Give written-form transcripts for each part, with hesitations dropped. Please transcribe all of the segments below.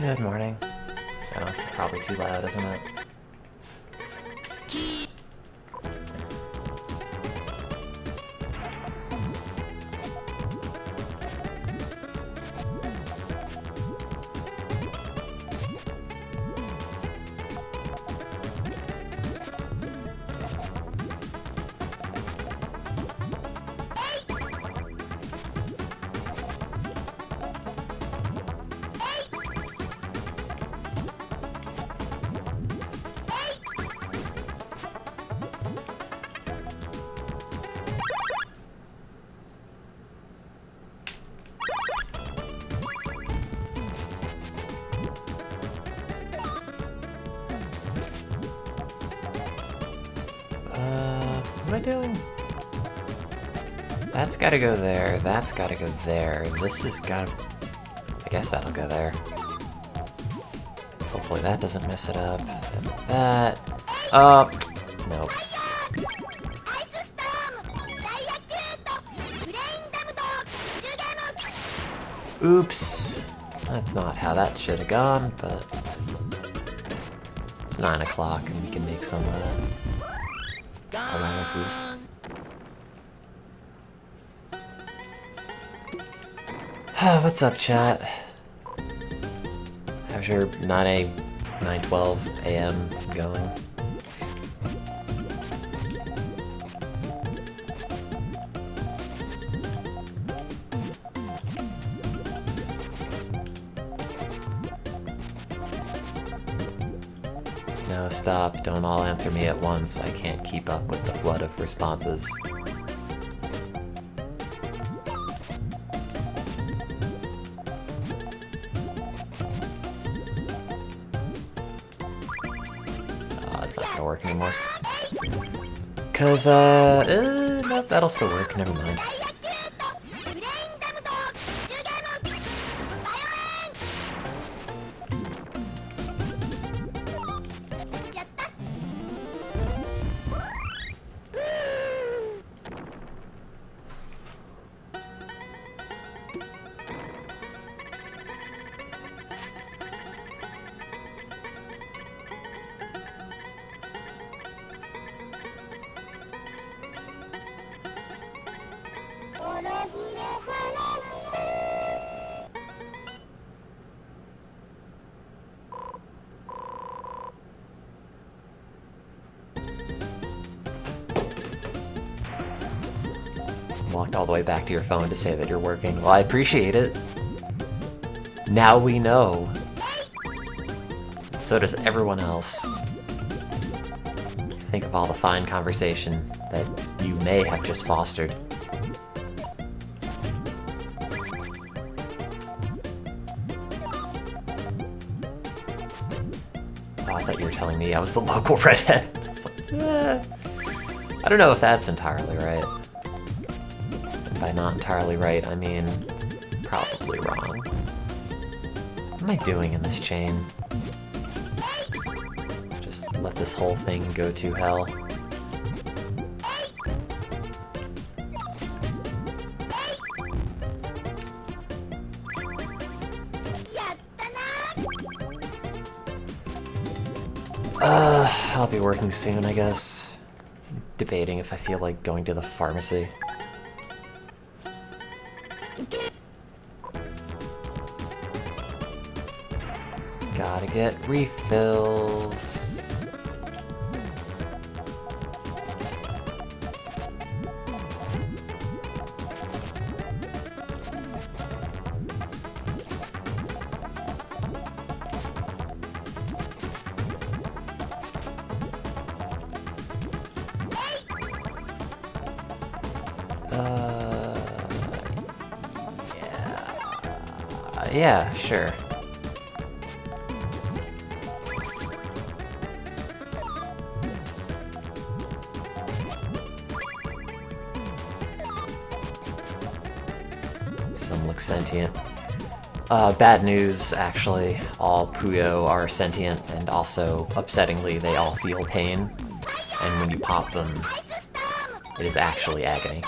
Good morning. Oh, this is probably too loud, isn't it? What am I doing? That's gotta go there, that's gotta go there, this has gotta... I guess that'll go there. Hopefully that doesn't mess it up. That... Nope. Oops. That's not how that should have gone, but... It's 9 o'clock and we can make some allowances. What's up, chat? How's your 9:12 a.m. going? No, stop. Don't all answer me at once. I can't keep up with the flood of responses. It's not gonna work anymore. Cause, nope, that'll still work. Never mind. Walked all the way back to your phone to say that you're working. Well, I appreciate it. Now we know. So does everyone else. Think of all the fine conversation that you may have just fostered. Oh, I thought you were telling me I was the local redhead. I don't know if that's entirely right. By not entirely right, I mean, it's probably wrong. What am I doing in this chain? Just let this whole thing go to hell. I'll be working soon, I guess. Debating if I feel like going to the pharmacy. Gotta get refills. Yeah, sure. Some look sentient. Bad news, actually. All Puyo are sentient, and also, upsettingly, they all feel pain. And when you pop them, it is actually agony.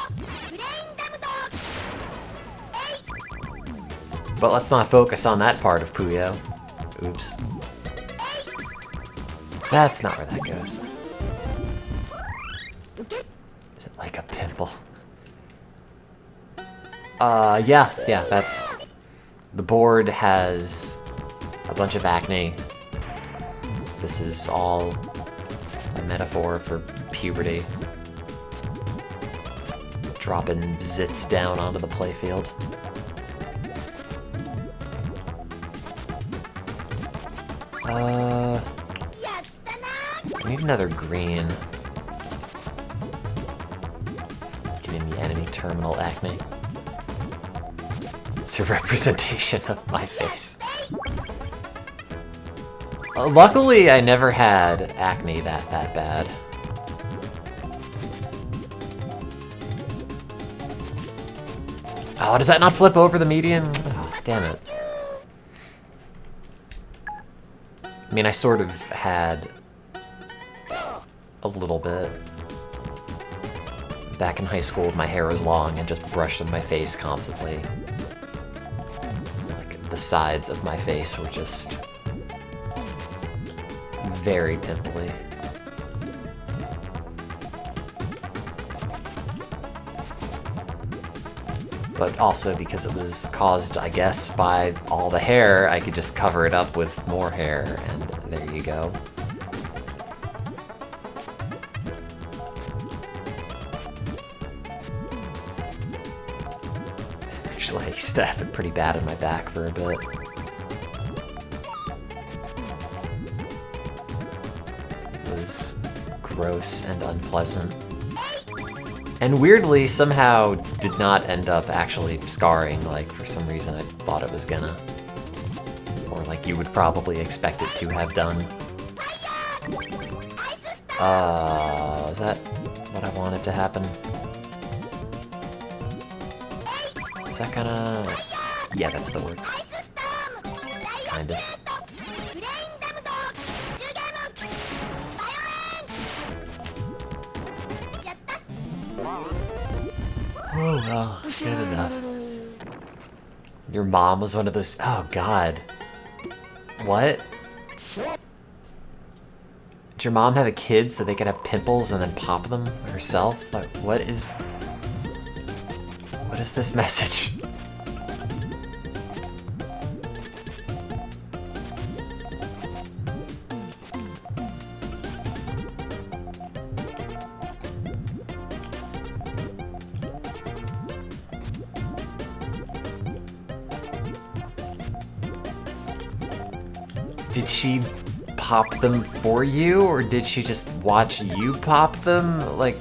But let's not focus on that part of Puyo. Oops. That's not where that goes. Is it like a pimple? Yeah, that's... The board has a bunch of acne. This is all a metaphor for puberty. Dropping zits down onto the playfield. I need another green. Giving the enemy terminal acne. It's a representation of my face. Luckily, I never had acne that bad. Oh, does that not flip over the median? Oh, damn it. I mean, I sort of had a little bit. Back in high school, my hair was long and just brushed on my face constantly. Like, the sides of my face were just very pimply. But also because it was caused, I guess, by all the hair, I could just cover it up with more hair, and there you go. Actually, I used to have it pretty bad in my back for a bit. It was gross and unpleasant. And weirdly, somehow did not end up actually scarring, like, for some reason I thought it was gonna. Or like you would probably expect it to have done. Is that what I wanted to happen? Is that gonna... Yeah, that still works. Kind of. Oh well, good enough. Your mom was one of those... Oh god. What? Did your mom have a kid so they could have pimples and then pop them herself? Like, what is this message? Did she pop them for you, or did she just watch you pop them? Like,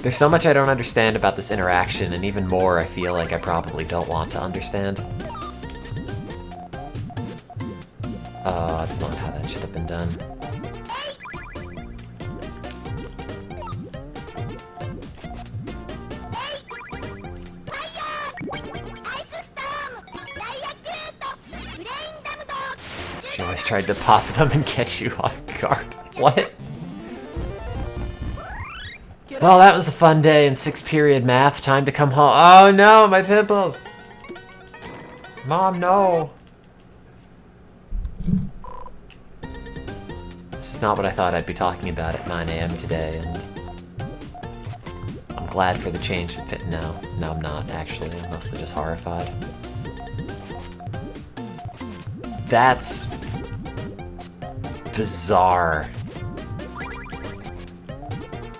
there's so much I don't understand about this interaction, and even more I feel like I probably don't want to understand. Oh, that's not how that should have been done. She always tried to pop them and catch you off guard. What? Well, that was a fun day in 6th period math. Time to come home. Oh no, my pimples! Mom, no! This is not what I thought I'd be talking about at 9 AM today, and I'm glad for the change in fit. No, I'm not, actually. I'm mostly just horrified. That's bizarre.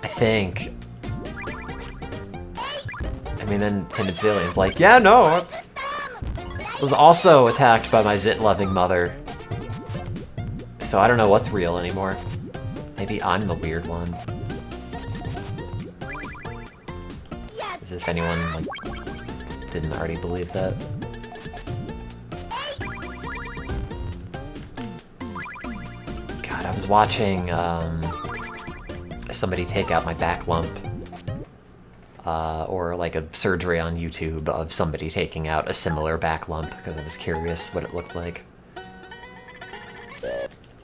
I think. I mean, then Timid Zillion's like, yeah, no, it was also attacked by my zit-loving mother. So I don't know what's real anymore. Maybe I'm the weird one. As if anyone, like, didn't already believe that. I was watching somebody take out my back lump, or like a surgery on YouTube of somebody taking out a similar back lump because I was curious what it looked like.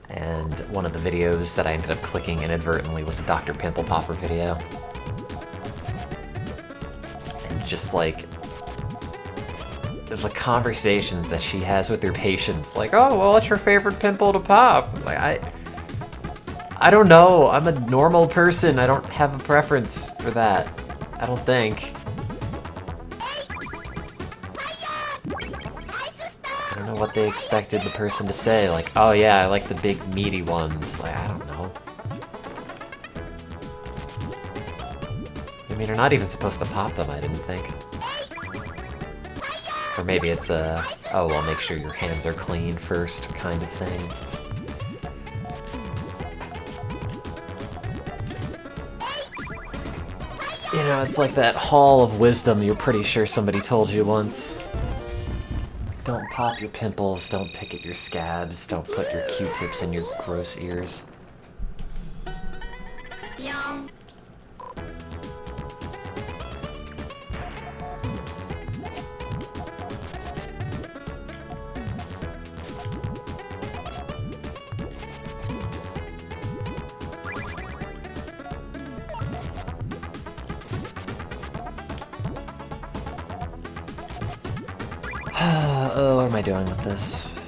And one of the videos that I ended up clicking inadvertently was a Dr. Pimple Popper video. And just like, the conversations that she has with her patients, like, oh, well, what's your favorite pimple to pop? Like, I don't know. I'm a normal person. I don't have a preference for that. I don't think. I don't know what they expected the person to say. Like, oh yeah, I like the big meaty ones. Like, I don't know. I mean, you're not even supposed to pop them, I didn't think. Or maybe it's a, oh, well, make sure your hands are clean first kind of thing. You know, it's like that hall of wisdom you're pretty sure somebody told you once. Don't pop your pimples, don't pick at your scabs, don't put your Q-tips in your gross ears. Oh, what am I doing with this?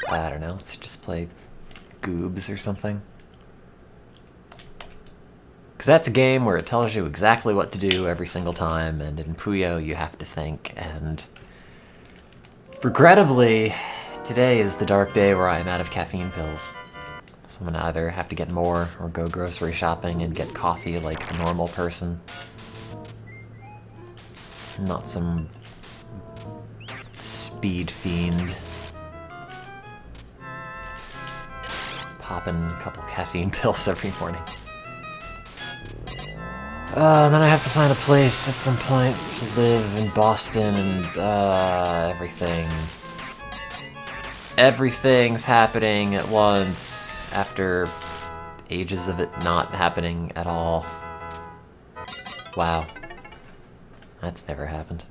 I don't know, let's just play Goobs or something. Because that's a game where it tells you exactly what to do every single time, and in Puyo you have to think, and regrettably, today is the dark day where I'm out of caffeine pills. So I'm gonna either have to get more or go grocery shopping and get coffee like a normal person. Not some speed fiend. Popping a couple caffeine pills every morning. And then I have to find a place at some point to live in Boston and, everything. Everything's happening at once after ages of it not happening at all. Wow. That's never happened.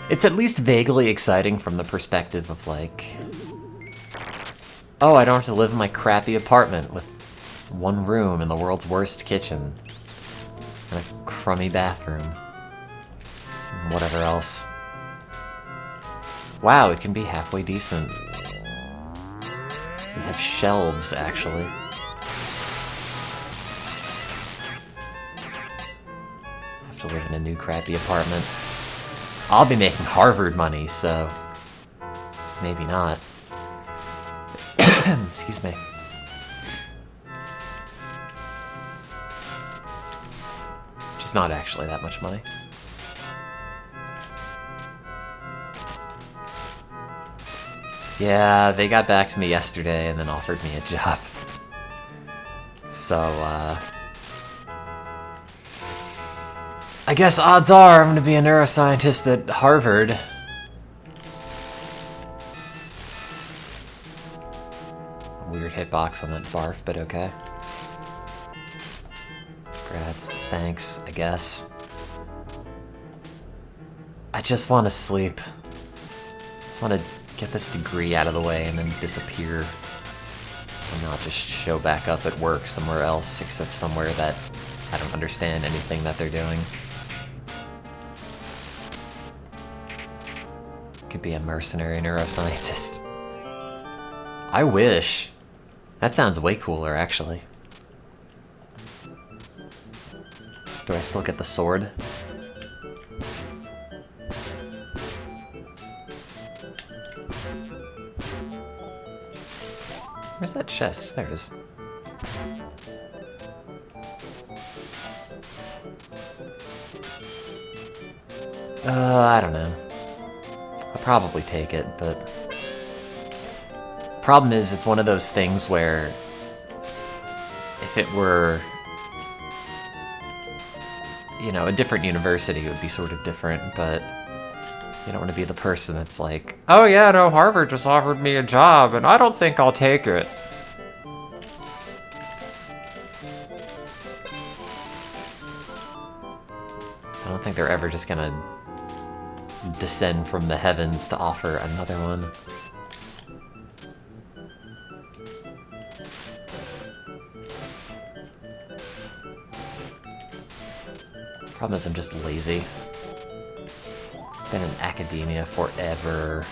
It's at least vaguely exciting from the perspective of, like, oh, I don't have to live in my crappy apartment with one room and the world's worst kitchen and a crummy bathroom and whatever else. Wow, it can be halfway decent. We have shelves, actually. Have to live in a new crappy apartment. I'll be making Harvard money, so maybe not. Excuse me. Which is not actually that much money. Yeah, they got back to me yesterday and then offered me a job. So, I guess odds are I'm gonna be a neuroscientist at Harvard. Weird hitbox on that barf, but okay. Congrats, thanks, I guess. I just want to sleep. I just want to get this degree out of the way and then disappear. And not just show back up at work somewhere else, except somewhere that I don't understand anything that they're doing. Could be a mercenary neuroscientist. I wish. That sounds way cooler, actually. Do I still get the sword? Where's that chest? There it is. I don't know. I'll probably take it, but... Problem is, it's one of those things where... If it were... You know, a different university would be sort of different, but... You don't want to be the person that's like, oh yeah, no, Harvard just offered me a job, and I don't think I'll take it. So I don't think they're ever just gonna descend from the heavens to offer another one. Problem is I'm just lazy. Been in academia forever.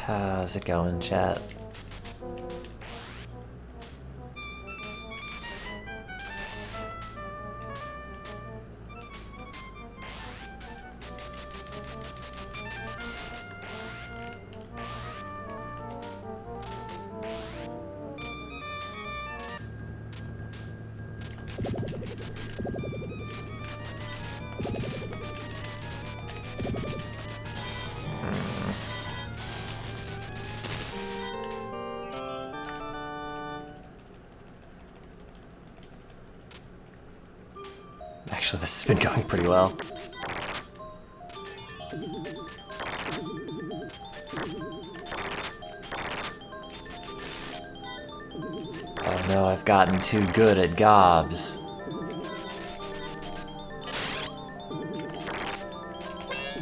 How's it going, chat? Actually, this has been going pretty well. Oh no, I've gotten too good at gobs.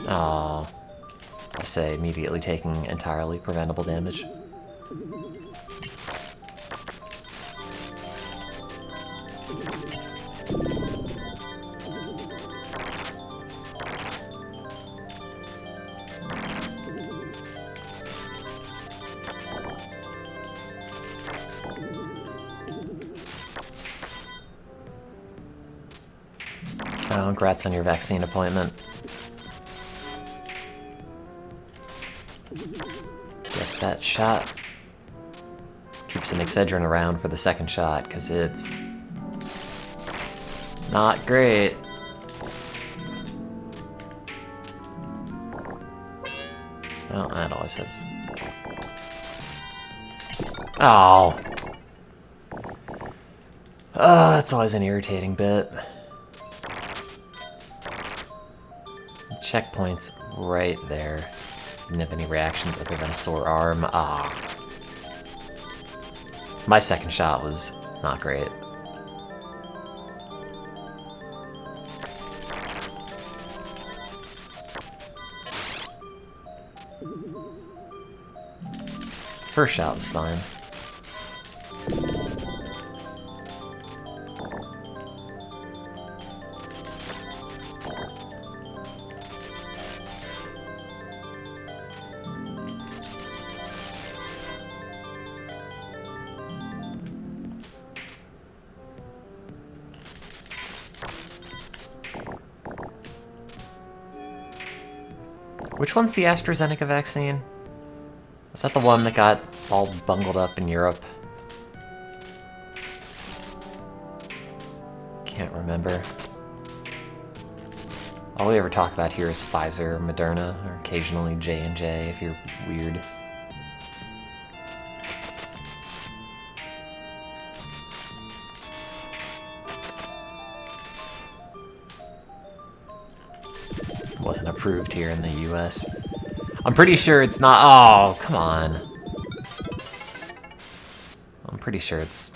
Aww. I say, immediately taking entirely preventable damage. Oh, congrats on your vaccine appointment. Get that shot. Keep some Excedrin around for the second shot, because it's not great. Oh, that always hits. Oh. That's always an irritating bit. Checkpoint's right there. Didn't have any reactions other than a sore arm. Ah. My second shot was not great. First shot was fine. Which one's the AstraZeneca vaccine? Was that the one that got all bungled up in Europe? Can't remember. All we ever talk about here is Pfizer, Moderna, or occasionally J&J if you're weird. wasn't approved here in the US. I'm pretty sure it's not. Oh, come on. I'm pretty sure it's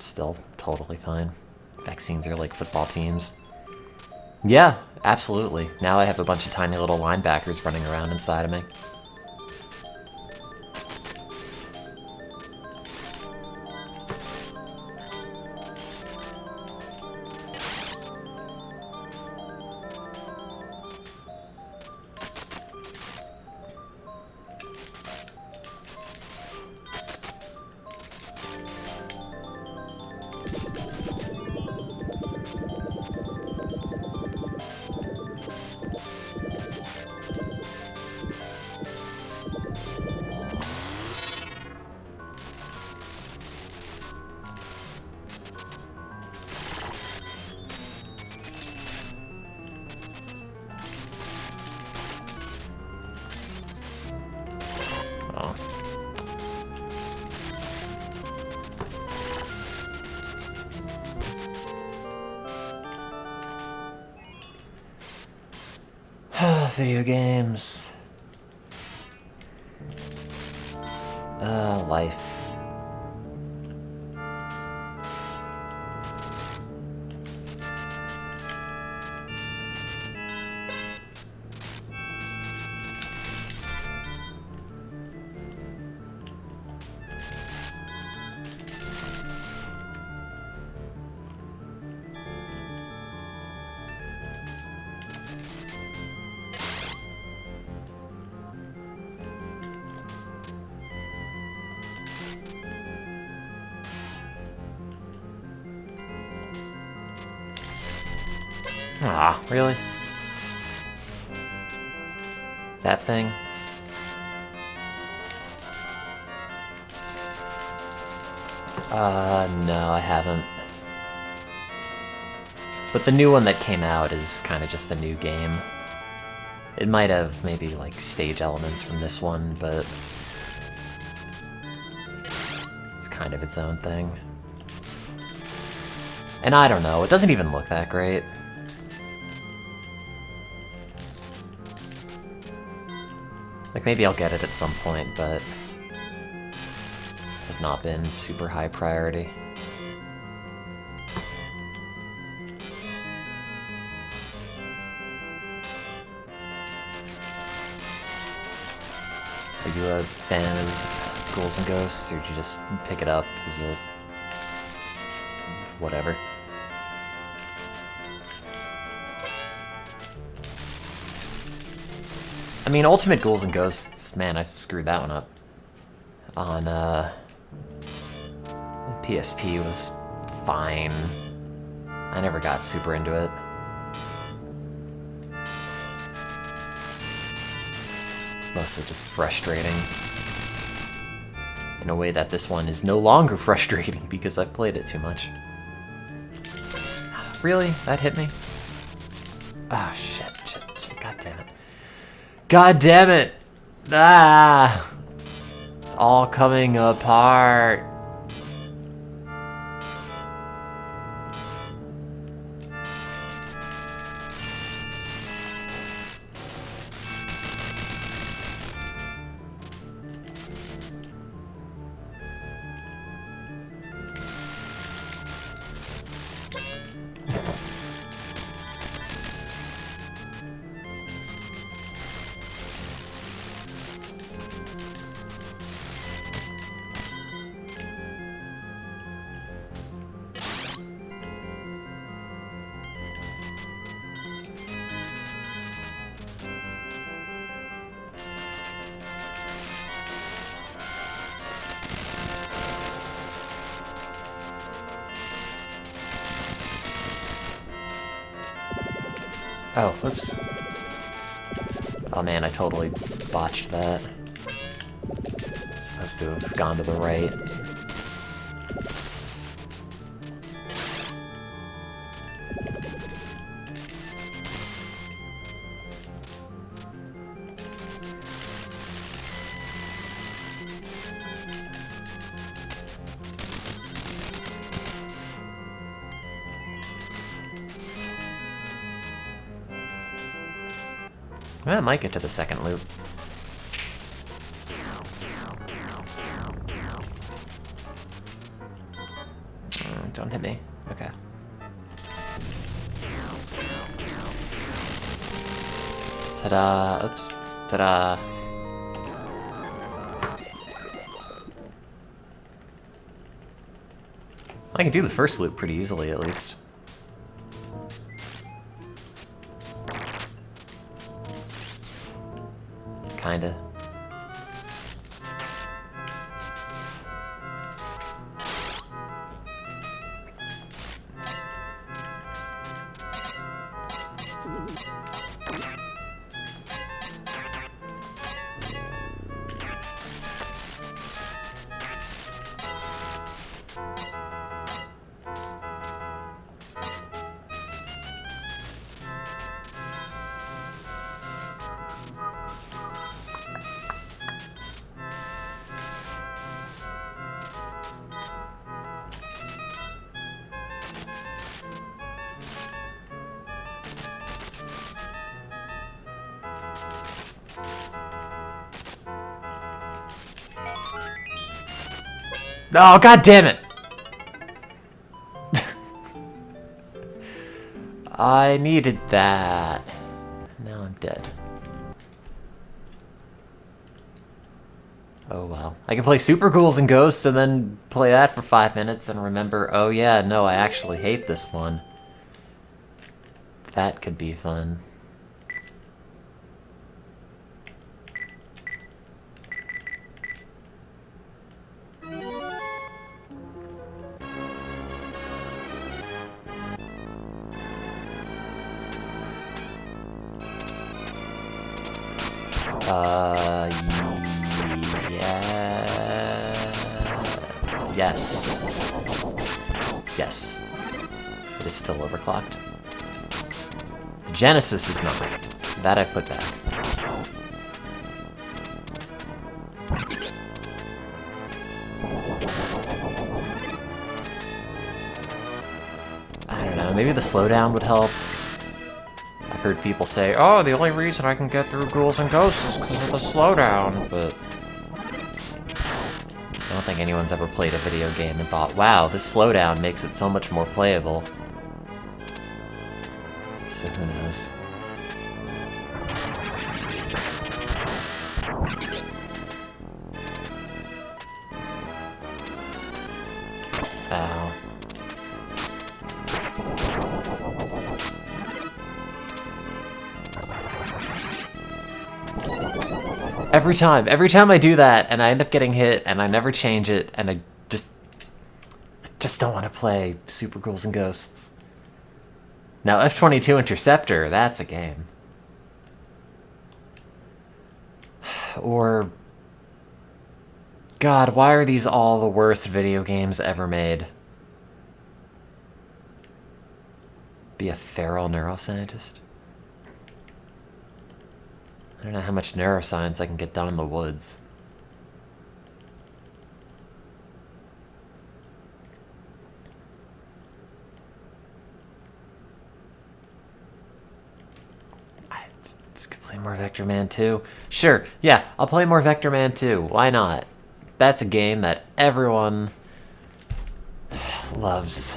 still totally fine. Vaccines are like football teams. Yeah, absolutely. Now I have a bunch of tiny little linebackers running around inside of me. Video games. Life. Ah, really? That thing? No, I haven't. But the new one that came out is kind of just a new game. It might have maybe like stage elements from this one, but it's kind of its own thing. And I don't know, it doesn't even look that great. Like, maybe I'll get it at some point, but has not been super high priority. Are you a fan of Ghouls and Ghosts, or did you just pick it up as a whatever? I mean, Ultimate Ghouls and Ghosts, man, I screwed that one up. On, PSP was fine. I never got super into it. It's mostly just frustrating. In a way that this one is no longer frustrating because I've played it too much. Really? That hit me? Ah, shit, god damn it. God damn it! Ah! It's all coming apart. Oh, oops. Oh man, I totally botched that. Supposed to have gone to the right. I might get to the second loop. Don't hit me. Okay. Ta-da! Oops. Ta-da! I can do the first loop pretty easily, at least. Kinda. Oh, god damn it! I needed that. Now I'm dead. Oh well. I can play Super Ghouls and Ghosts and then play that for 5 minutes and remember, oh yeah, no, I actually hate this one. That could be fun. Yeah. Yes. Yes. It is still overclocked. The Genesis is not. That I put back. I don't know, maybe the slowdown would help. I've heard people say, oh, the only reason I can get through Ghouls and Ghosts is because of the slowdown, but I don't think anyone's ever played a video game and thought, wow, this slowdown makes it so much more playable. So who knows? Ow. Every time I do that, and I end up getting hit, and I never change it, and I just don't want to play Super Ghouls and Ghosts. Now, F-22 Interceptor, that's a game. Or... God, why are these all the worst video games ever made? Be a feral neuroscientist? I don't know how much neuroscience I can get done in the woods. Let's play more Vector Man 2. Sure, yeah, I'll play more Vector Man 2. Why not? That's a game that everyone loves.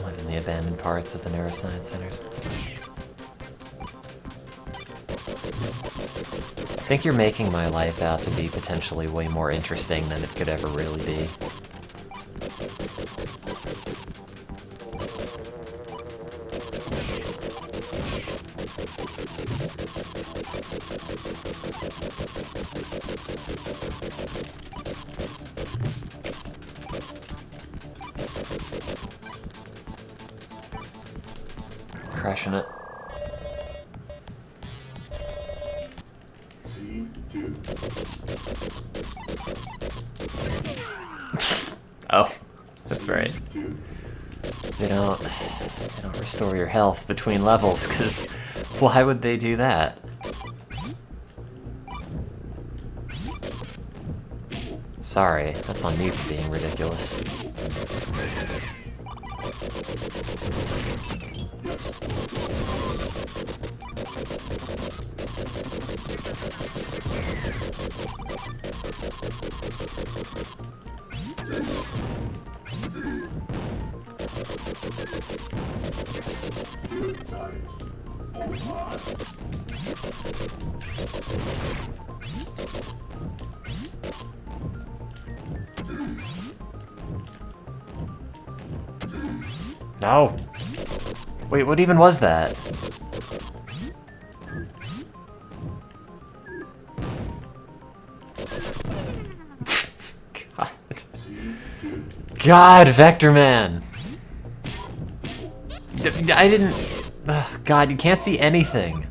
Live in the abandoned parts of the neuroscience centers. I think you're making my life out to be potentially way more interesting than it could ever really be. Crushing it. Oh. restore your health between levels, because why would they do that? Sorry, that's on me for being ridiculous. No! Wait, what even was that? God. God, Vector Man! I didn't... Ugh, God, you can't see anything.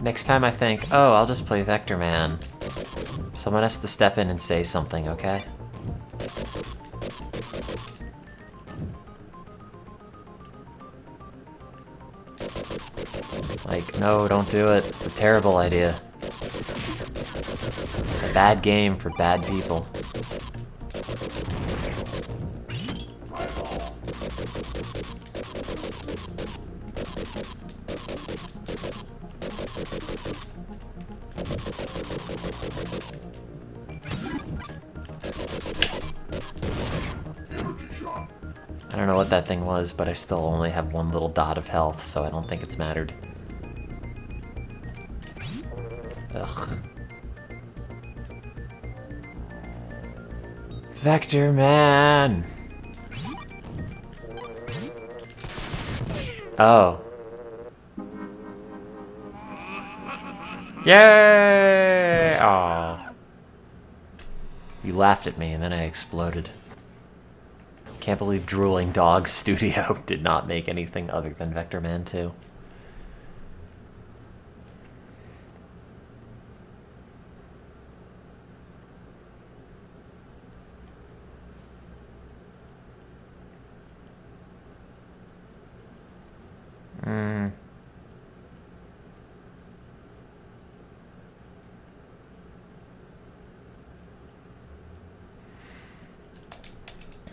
Next time I think, oh, I'll just play Vector Man. Someone has to step in and say something, okay? Like, no, don't do it. It's a terrible idea. It's a bad game for bad people. I don't know what that thing was, but I still only have one little dot of health, so I don't think it's mattered. Ugh. Vector Man! Oh. Yay! Aw. You laughed at me and then I exploded. Can't believe Drooling Dog Studio did not make anything other than Vector Man 2.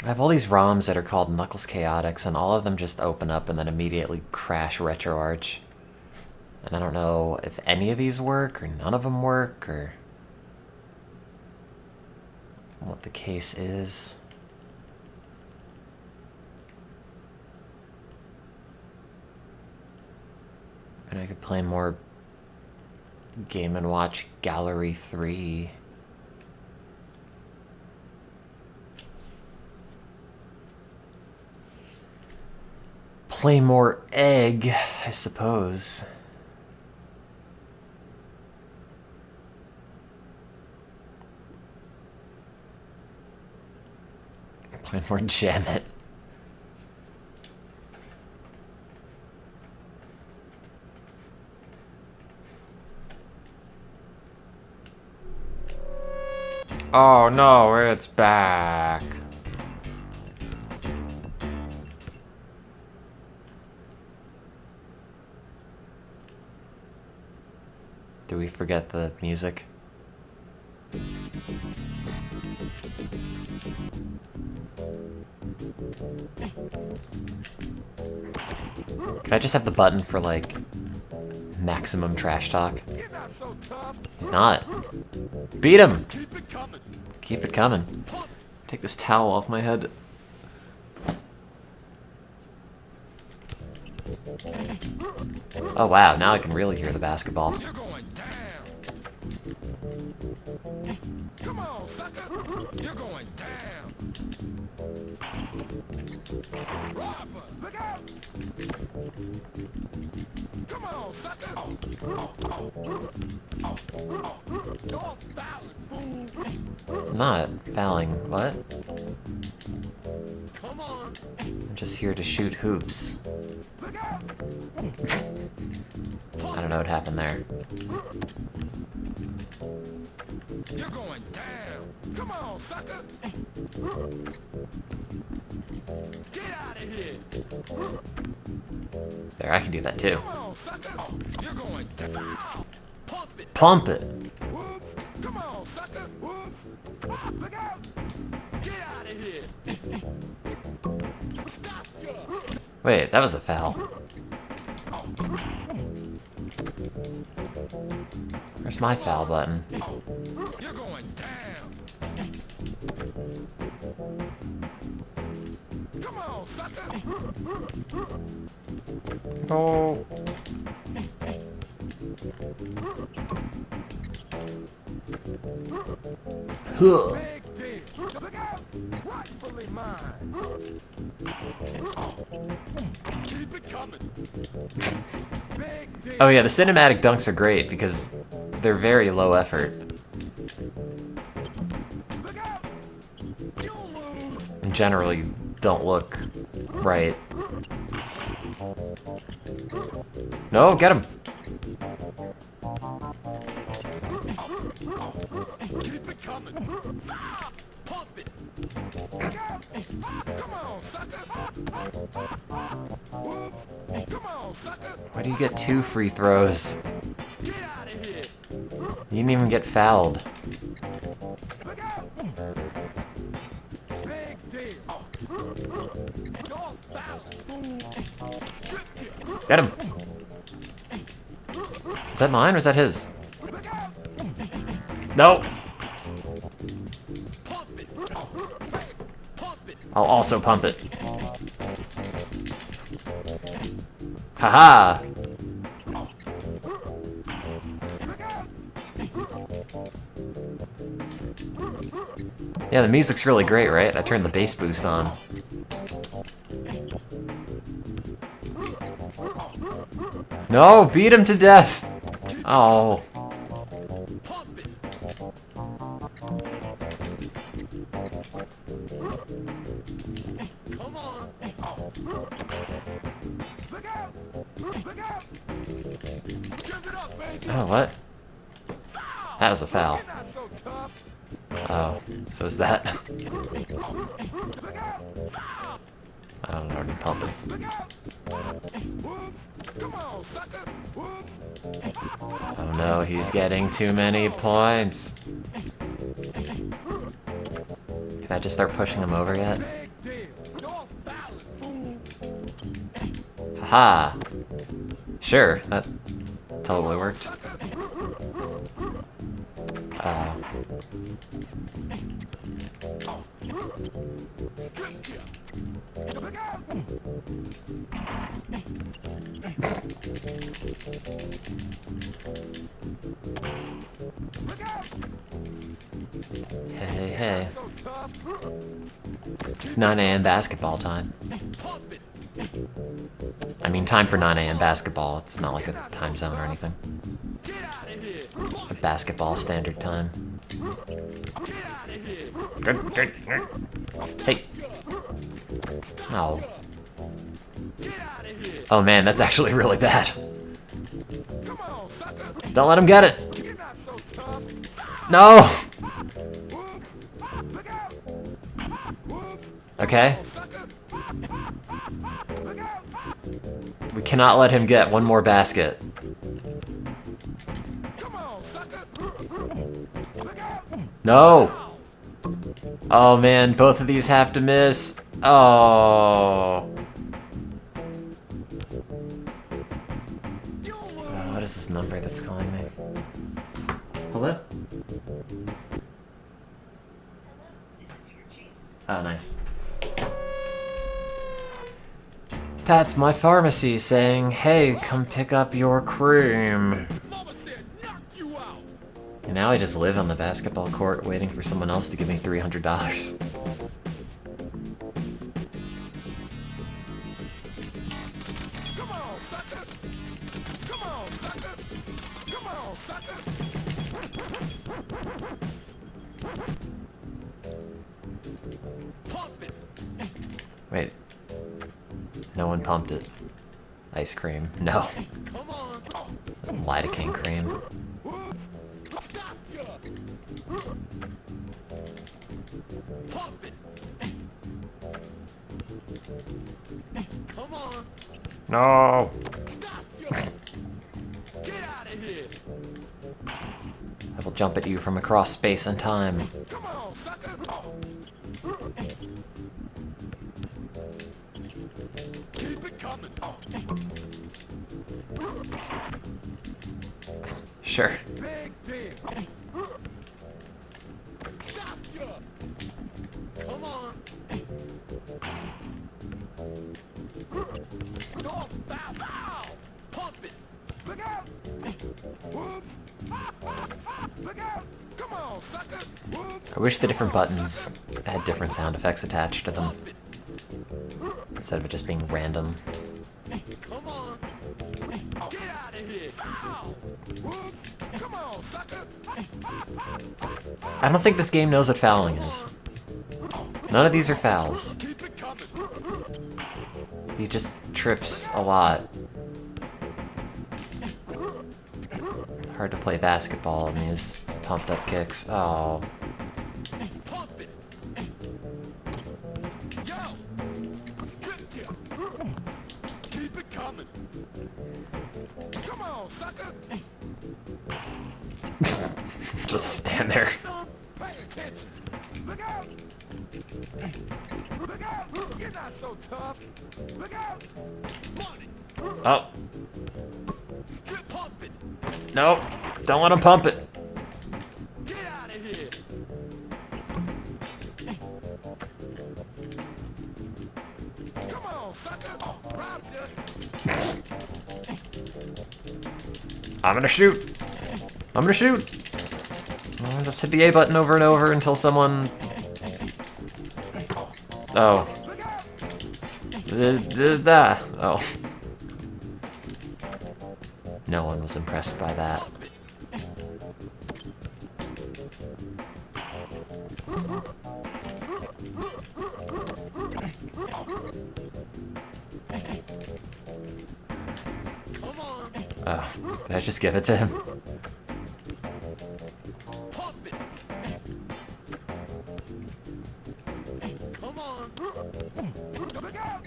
I have all these ROMs that are called Knuckles Chaotix, and all of them just open up and then immediately crash RetroArch. And I don't know if any of these work, or none of them work, or what the case is. And I could play more Game & Watch Gallery 3. Play more Egg, I suppose. Play more Jam It. Oh no, it's back. Do we forget the music? Can I just have the button for, like, maximum trash talk? He's not. Beat him! Keep it coming. Take this towel off my head. Oh wow, now I can really hear the basketball. Come on, sucker! You're going down! Robber! Look out! Come on, sucker! You're fouling, fool! Not fouling. What? Come on! I'm just here to shoot hoops. Look out! I don't know what happened there. You're going down! Come on, sucker! Get out of here! There, I can do that too. Come on, sucker! You're going down! Pump it! Pump it! Whoop. Come on, sucker! Whoop. Look out! Get out of here! Stop you! Wait, that was a foul. Where's my foul button? You're going down! Come on, sucker! Oh. Huh. Big deal! Look out! Rightfully mine! Keep it coming! Big deal! Oh yeah, the cinematic dunks are great because they're very low effort Look out! You'll lose! and generally don't look right. No, get him! Keep it coming! Ah, pump it! Look out! Come on, sucker! Whoop. Come on, sucker! Why do you get 2 free throws? Get out of here! You didn't even get fouled. Look out! Big deal! Don't foul, fool! Get him! Is that mine or is that his? Look out! No! Pump it! Pump it! I'll also pump it. Haha! Yeah, the music's really great, right? I turned the bass boost on. No, beat him to death! Oh. Pump it! Come on! Look out! Look out! Give it up, baby! Oh, what? That was a foul. You're not so tough! Oh, so is that. Look out! I don't know any pumpets. Look out! Whoop. Come on, sucker! Whoop. Oh no, he's getting too many points. Can I just start pushing him over yet? Big deal! Don't foul it, fool! Haha! Sure, that totally worked. Look out! Look out! Hey, hey. So tough! It's 9 a.m. basketball time. Pump it! I mean, time for 9 a.m. basketball. It's not like a time zone or anything. Get out of here! A basketball standard time. Get out of here! Hey. Oh. Get out of here! Oh man, that's actually really bad. Come on, sucker! Don't let him get it. You're not so tough! No. Whoop. Look out! Whoop. Okay. Sucker! Look out! We cannot let him get one more basket. Come on, sucker! Look out! No. Oh man, both of these have to miss. Oh. What is this number that's calling me? Hello? Oh, nice. That's my pharmacy saying, hey, come pick up your cream. Mama said knock you out! You now I just live on the basketball court waiting for someone else to give me $300. Come on, sucker! Come on, sucker! Come on, sucker! Pump it! Wait. No one pumped it. Ice cream. No. Come on! It's lidocaine cream. Gotcha! Pump it! Come on! No! Gotcha! Get out of here! I will jump at you from across space and time. Come on, sucker! Keep it coming! Sure. Big deal! Gotcha! Come on! Don't bow! Pump it! Look out! Whoop! Look out! Come on, sucker! Whoop! I wish the different buttons had different sound effects attached to them, Pump it! instead of it just being random. Come on! Get out of here! Ow! Whoop! Come on, sucker! I don't think this game knows what fouling is. None of these are fouls. Keep it coming! He just trips a lot. Hard to play basketball in these pumped up kicks. Oh. Pump it! Yo! Get you! Keep it coming! Come on, sucker! Just stand there. Pay attention! Look out! Look out! You're not so tough! Look out! Money! Oh. Get pump it! Nope. Don't let him pump it. Get out of here! Come on, sucker! Robbed you! I'm gonna shoot. I'm gonna shoot. Just hit the A button over and over until someone... Oh. Look out! Oh. No one was impressed by that. Come on! Oh. Did I just give it to him? Pump it! Come on! Look out!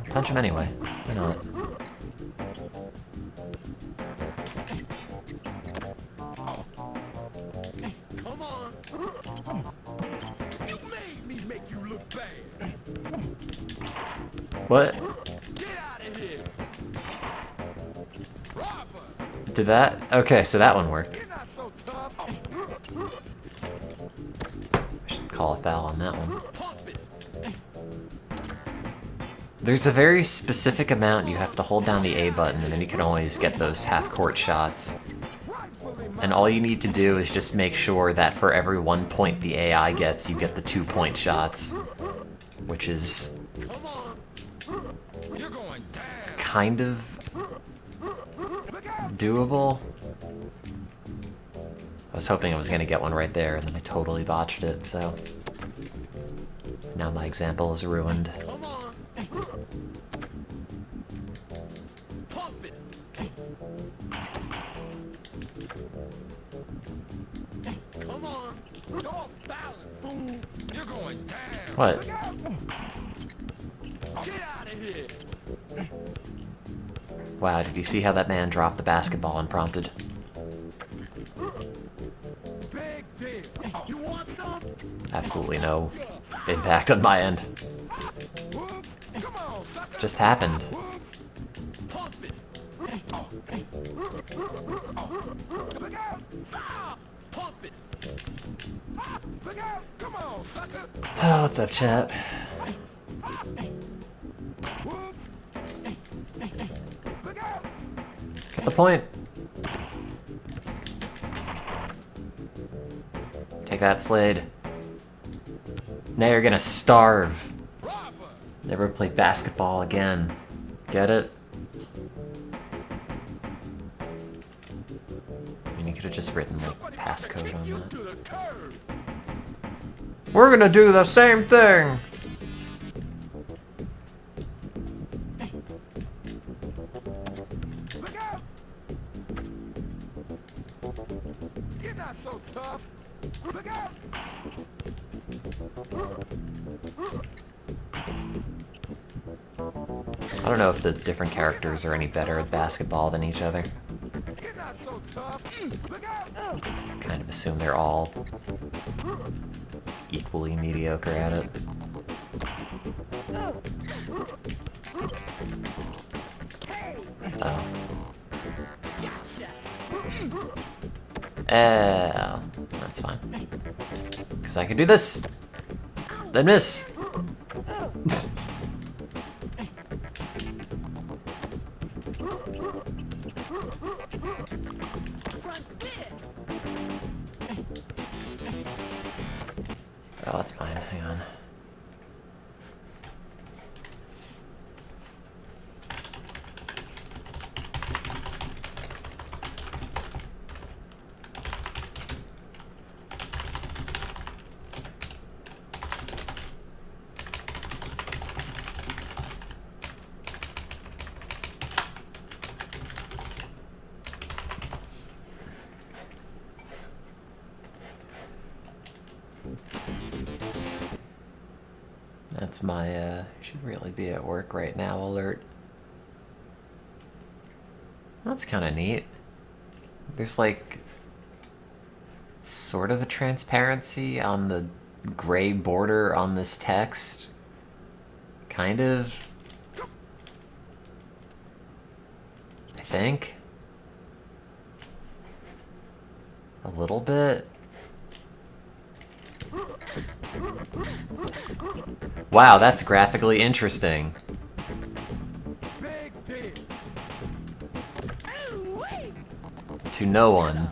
Punch him anyway. Why not? Come on! You made me make you look bad! What? Get out of here! Robber! Did that? Okay, so that one worked. You're not so tough! I should call a foul on that one. Pump it! There's a very specific amount you have to hold down the A button, and then you can always get those half-court shots. And all you need to do is just make sure that for every 1 point the AI gets, you get the 2-point shots. Which is Come on! You're going down! kind of Look out! doable. I was hoping I was gonna get one right there, and then I totally botched it, so... Now my example is ruined. Come on! Pump it! Come on! You're off balance, fool! You're going down! What? Look out! Get out of here! Wow, did you see how that man dropped the basketball unprompted? Big deal! You want some? Absolutely no impact on my end. Whoop! Come on, sucker! Just happened. Whoop! Pump it! Look out! Ah! Pump it! Ah! Look out! Come on, sucker! Oh, what's up, chat? point. Take that, Slade. Now you're gonna starve. Never play basketball again. Get it? I mean, you could have just written like passcode on that. We're gonna do the same thing! Look out! You're not so tough. Look out! I don't know if the different characters are any better at basketball than each other. You're not so tough. Look out! Kind of assume they're all equally mediocre at it. Oh. That's fine. Because I can do this! Then miss! Oh, that's fine. Hang on. That's my, should really be at work right now alert. That's kind of neat. There's like sort of a transparency on the gray border on this text. Kind of. I think. A little bit. Wow, that's graphically interesting. To no one.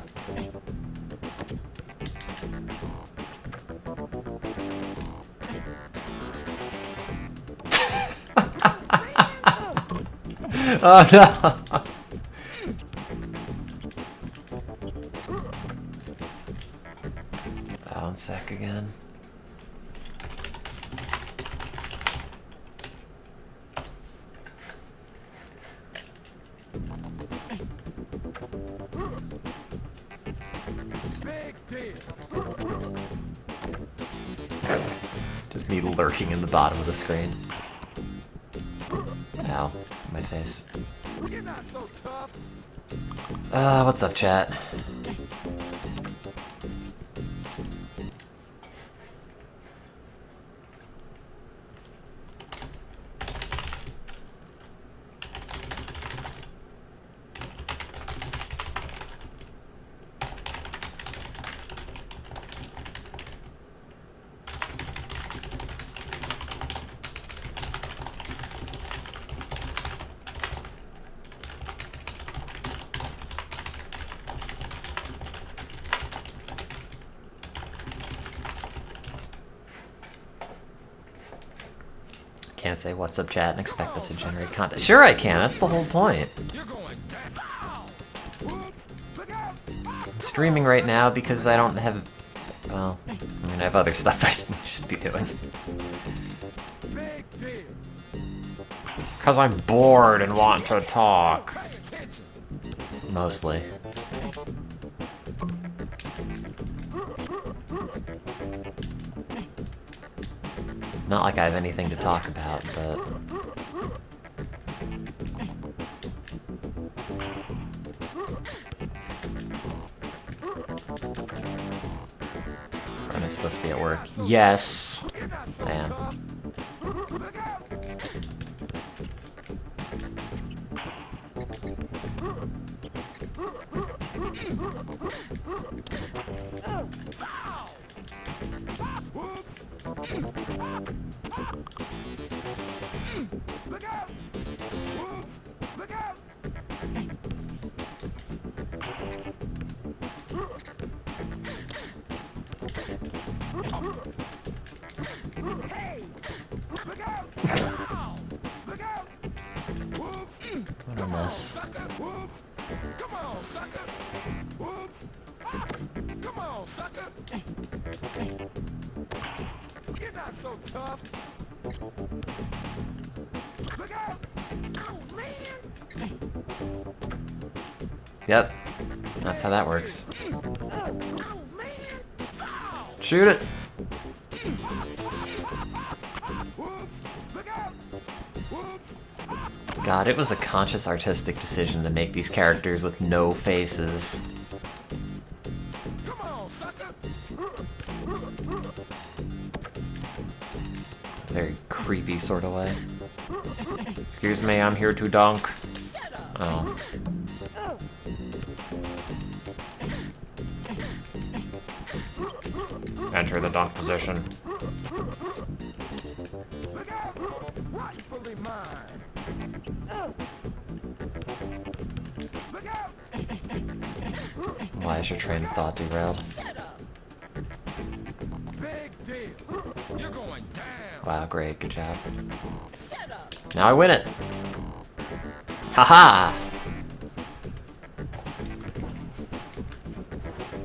Oh no! Balance sec again. Just me lurking in the bottom of the screen. Ow, my face. What's up, chat? Can't say what's up, chat, and expect us to generate content. Sure I can, that's the whole point. I'm streaming right now because I don't have... Well, I mean, I have other stuff I should be doing. Because I'm bored and want to talk. Mostly. Not like I have anything to talk about, but... Am I supposed to be at work? Yes! I am. so tough. Look out! Oh, man! Yep. That's how that works. Oh, man! Oh! Shoot it! Look out! Whoop! God, it was a conscious artistic decision to make these characters with no faces. Come on, sucker! Very creepy sort of way. Excuse me, I'm here to dunk. Oh. Enter the dunk position. Look out! Rightfully mine! Look out! Why is your train of thought derailed? Big deal! You're going down! Wow, great, good job. Now I win it! Haha!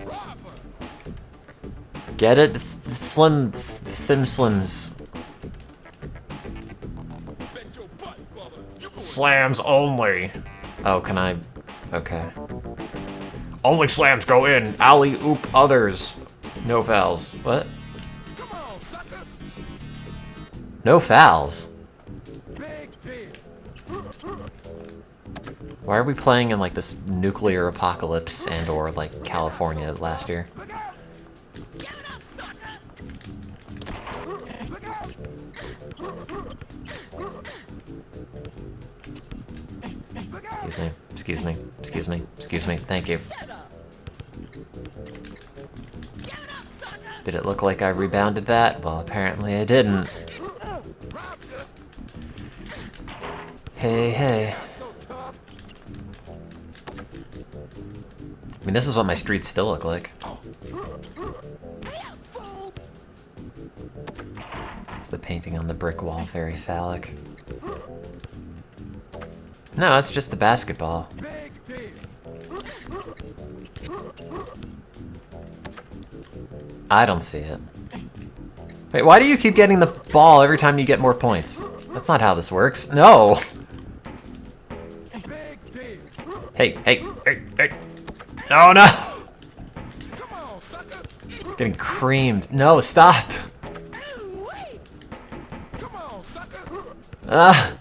Robber! Get it? Thin Slims. Bet your butt, brother! You're going Slams only! Oh, can I? Okay. Only slams go in! Alley oop others! No fouls. What? Come on, sucker! No fouls? Big deal! Why are we playing in like this nuclear apocalypse and or like California last year? Look out! Get up, sucker! Look out! Look out! Excuse me, excuse me, excuse me, excuse me, thank you. Did it look like I rebounded that? Well, apparently I didn't. Hey, hey. I mean, this is what my streets still look like. Is the painting on the brick wall very phallic? No, it's just the basketball. Big deal! I don't see it. Wait, why do you keep getting the ball every time you get more points? That's not how this works. No! Big deal! Hey, hey, hey, hey! No, no! Come on, sucker! It's getting creamed. No, stop! Come on, sucker! Ah!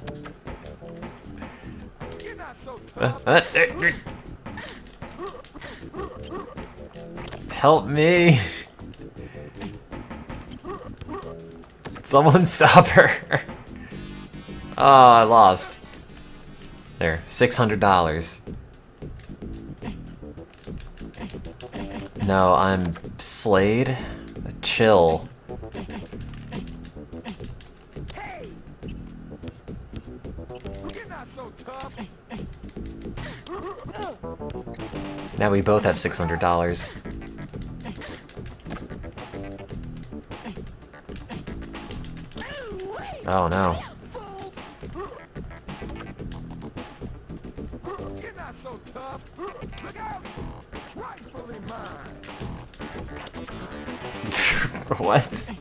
You're not so Uh, tough! Help me! Someone stop her! Oh, I lost. There, $600. No, I'm Slade. Chill. Hey! You're not so tough! Now we both have $600. Oh no. You're not so tough! Look out! Rightfully mine! What?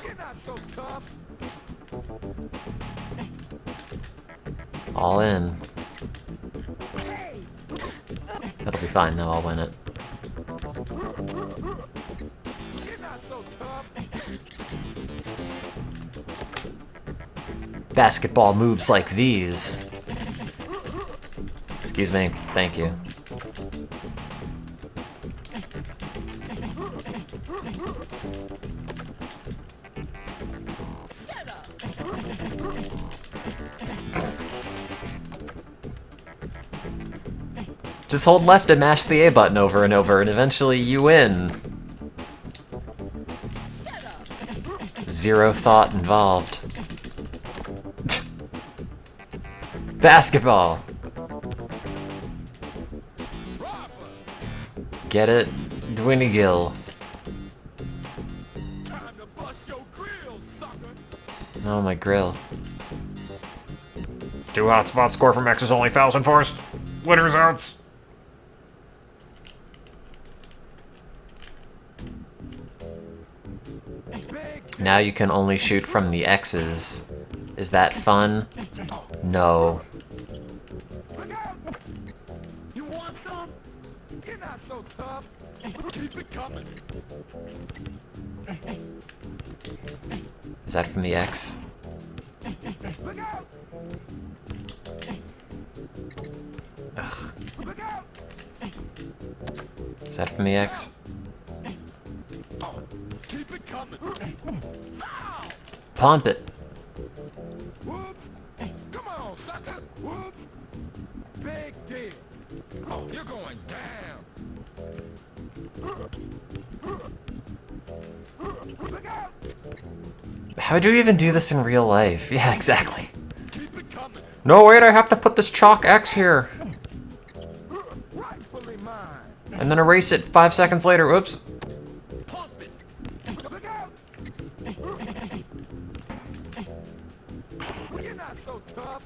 You're not so tough! All in. Hey! That'll be fine though, I'll win it. You're not so tough! Basketball moves like these. Excuse me, thank you. Just hold left and mash the A button over and over, and eventually you win. Zero thought involved. Basketball! Get it? Dwinigill. Time to bust your grill, sucker! Oh, my grill. 2 hotspots score from X's only fouls enforced. Winners outs. Now you can only shoot from the X's. Is that fun? No. You want some? You're not so tough. Keep it coming. Is that from the X? Look out! Ugh. Look out! Is that from the X? Keep it coming. Ow! Pump it. Whoops! Come on, sucker! Whoops! Big deal. Oh, you're going down. Look out! How would you even do this in real life? Yeah, exactly. Keep it coming. No, wait, I have to put this chalk X here. Rightfully mine. And then erase it 5 seconds later. Oops. Pump it. Look out! You're not so tough.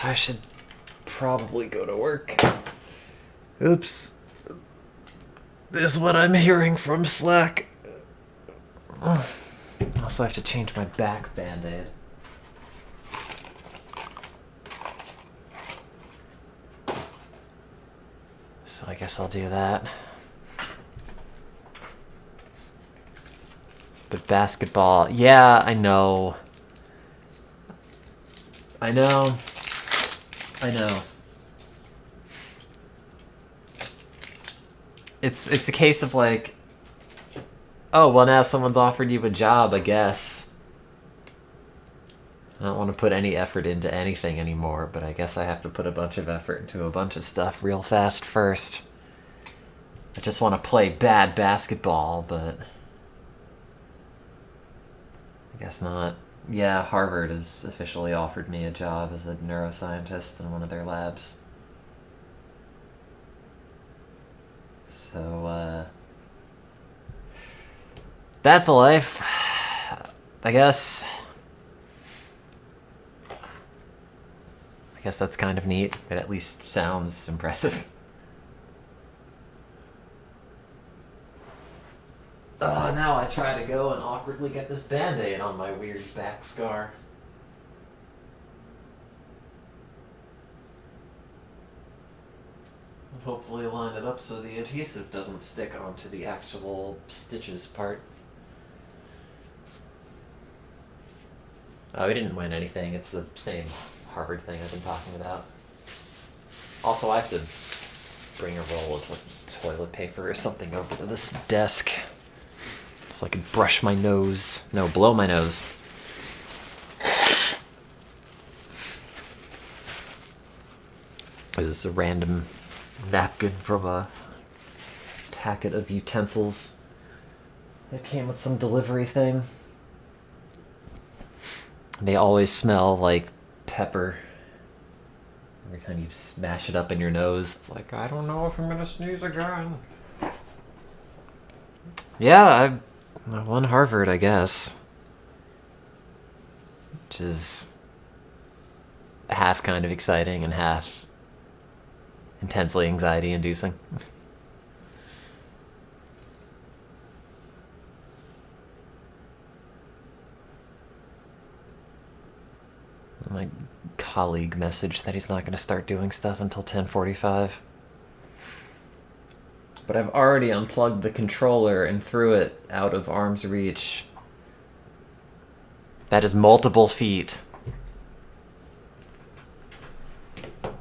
I should probably go to work. Oops. This is what I'm hearing from Slack. Also, I have to change my back band-aid. So I guess I'll do that. But basketball, yeah, I know. I know. It's a case of like, oh, well now someone's offered you a job, I guess. I don't want to put any effort into anything anymore, but I guess I have to put a bunch of effort into a bunch of stuff real fast first. I just want to play bad basketball, but I guess not. Yeah, Harvard has officially offered me a job as a neuroscientist in one of their labs. So, that's a life, I guess. I guess that's kind of neat. It at least sounds impressive. Now I try to go and awkwardly get this band-aid on my weird back scar. And hopefully line it up so the adhesive doesn't stick onto the actual stitches part. Oh, we didn't win anything. It's the same Harvard thing I've been talking about. Also, I have to bring a roll of toilet paper or something over to this desk so I can brush my nose. No, blow my nose. This is a random napkin from a packet of utensils that came with some delivery thing. They always smell like pepper. Every time you smash it up in your nose, it's like, I don't know if I'm gonna sneeze again. Yeah, I won Harvard, I guess. Which is half kind of exciting and half intensely anxiety-inducing. My colleague messaged that he's not going to start doing stuff until 10:45. But I've already unplugged the controller and threw it out of arm's reach. That is multiple feet.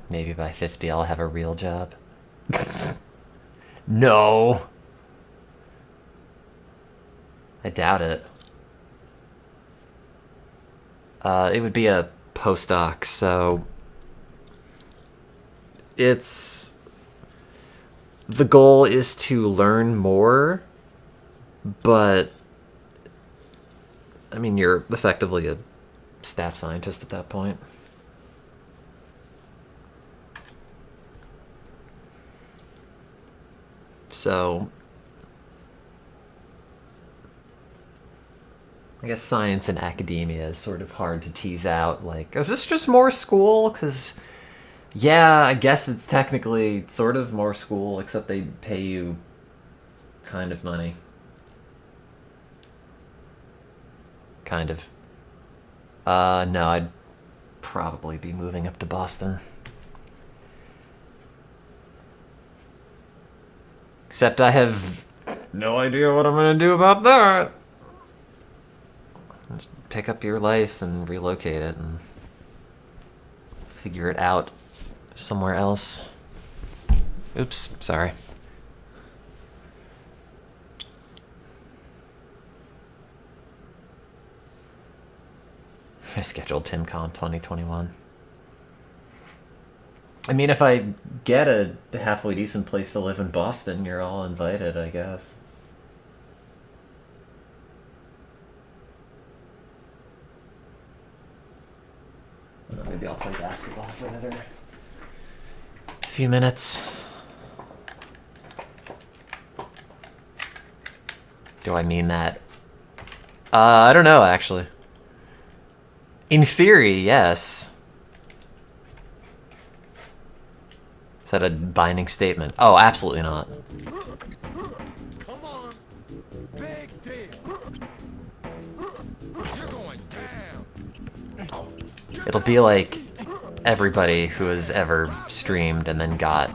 Maybe by 50 I'll have a real job. No! I doubt it. It would be a postdoc, so it's the goal is to learn more, but I mean you're effectively a staff scientist at that point. So I guess science and academia is sort of hard to tease out. Like, is this just more school? Because, yeah, I guess it's technically sort of more school, except they pay you kind of money. Kind of. No, I'd probably be moving up to Boston. Except I have no idea what I'm gonna do about that. Just pick up your life and relocate it and figure it out somewhere else. Oops, sorry. I scheduled TimCon 2021. I mean, if I get a halfway decent place to live in Boston, you're all invited, I guess. Maybe I'll play basketball for another few minutes. Do I mean that? I don't know, actually. In theory, yes. Is that a binding statement? Oh, absolutely not. Come on. Big deal. You're going down. It'll be like everybody who has ever streamed and then got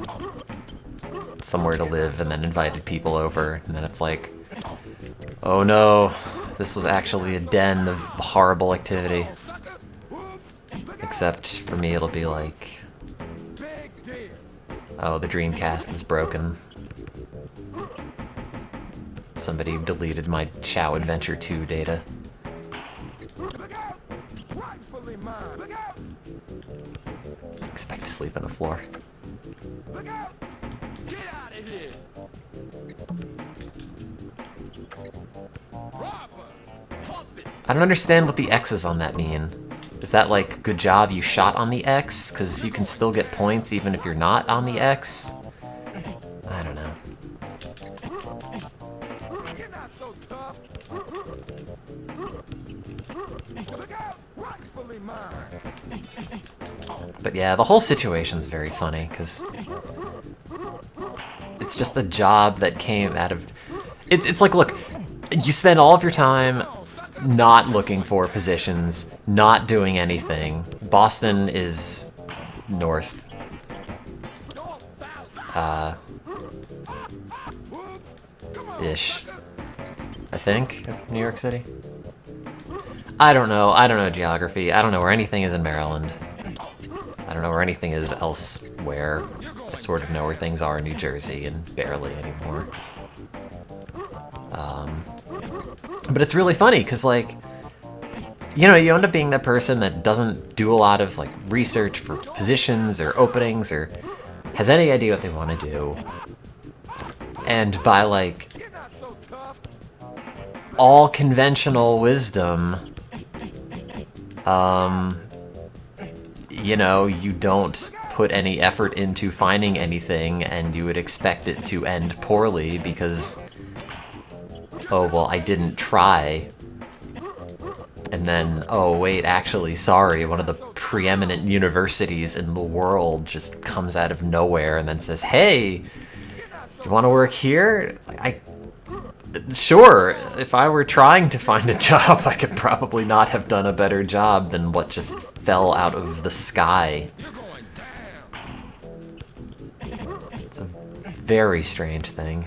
somewhere to live and then invited people over, and then it's like, oh no, this was actually a den of horrible activity. Except for me, it'll be like, oh, the Dreamcast is broken. Somebody deleted my Chow Adventure 2 data. Expect to sleep on the floor. I don't understand what the X's on that mean. Is that like, good job you shot on the X? Because you can still get points even if you're not on the X? I don't know. But yeah, the whole situation's very funny, because it's just a job that came out of... It's like, look, you spend all of your time not looking for positions, not doing anything. Boston is north. Ish. I think, of New York City. I don't know geography. I don't know where anything is in Maryland. I don't know where anything is elsewhere. I sort of know where things are in New Jersey, and barely anymore. But it's really funny, because, like, you know, you end up being that person that doesn't do a lot of, like, research for positions or openings or has any idea what they want to do. And by, like, all conventional wisdom, you know, you don't put any effort into finding anything, and you would expect it to end poorly because, oh, well, I didn't try. And then, oh, wait, actually, sorry, one of the preeminent universities in the world just comes out of nowhere and then says, hey, you want to work here? It's like, sure, if I were trying to find a job, I could probably not have done a better job than what just fell out of the sky. It's a very strange thing.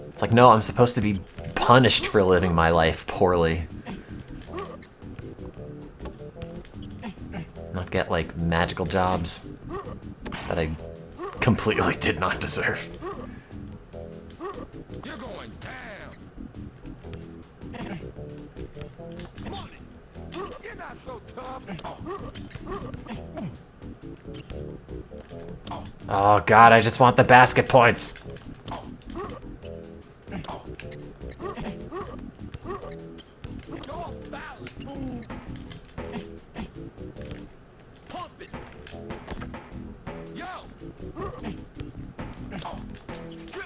It's like, no, I'm supposed to be punished for living my life poorly. Not get, like, magical jobs that I completely did not deserve. You're going down. You're not so tough. Oh god, I just want the basket points.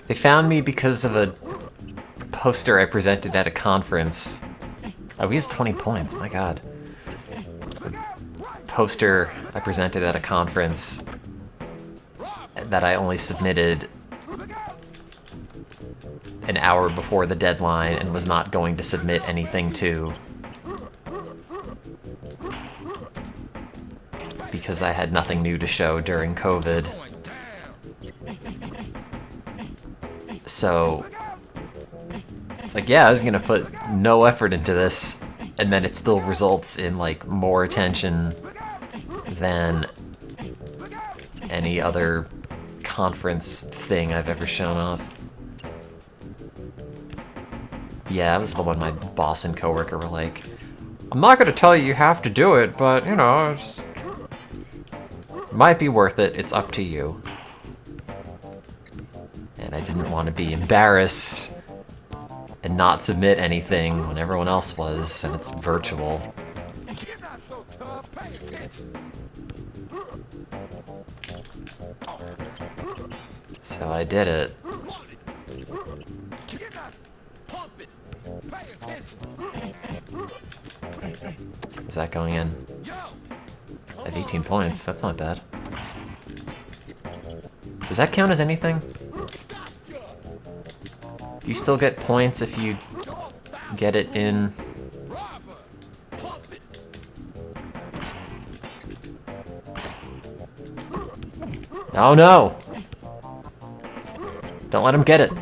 They found me because of a poster I presented at a conference. Oh, he has 20 points, my god. Poster I presented at a conference that I only submitted an hour before the deadline and was not going to submit anything to. Because I had nothing new to show during COVID. So, it's like, yeah, I was gonna put no effort into this, and then it still results in, like, more attention than any other conference thing I've ever shown off. Yeah, that was the one my boss and coworker were like, I'm not gonna tell you have to do it, but, you know, it just might be worth it, it's up to you. And I didn't want to be embarrassed and not submit anything when everyone else was, and it's virtual. So I did it. Is that going in? I have 18 points, that's not bad. Does that count as anything? Do you still get points if you get it in? Oh no! Don't let him get it.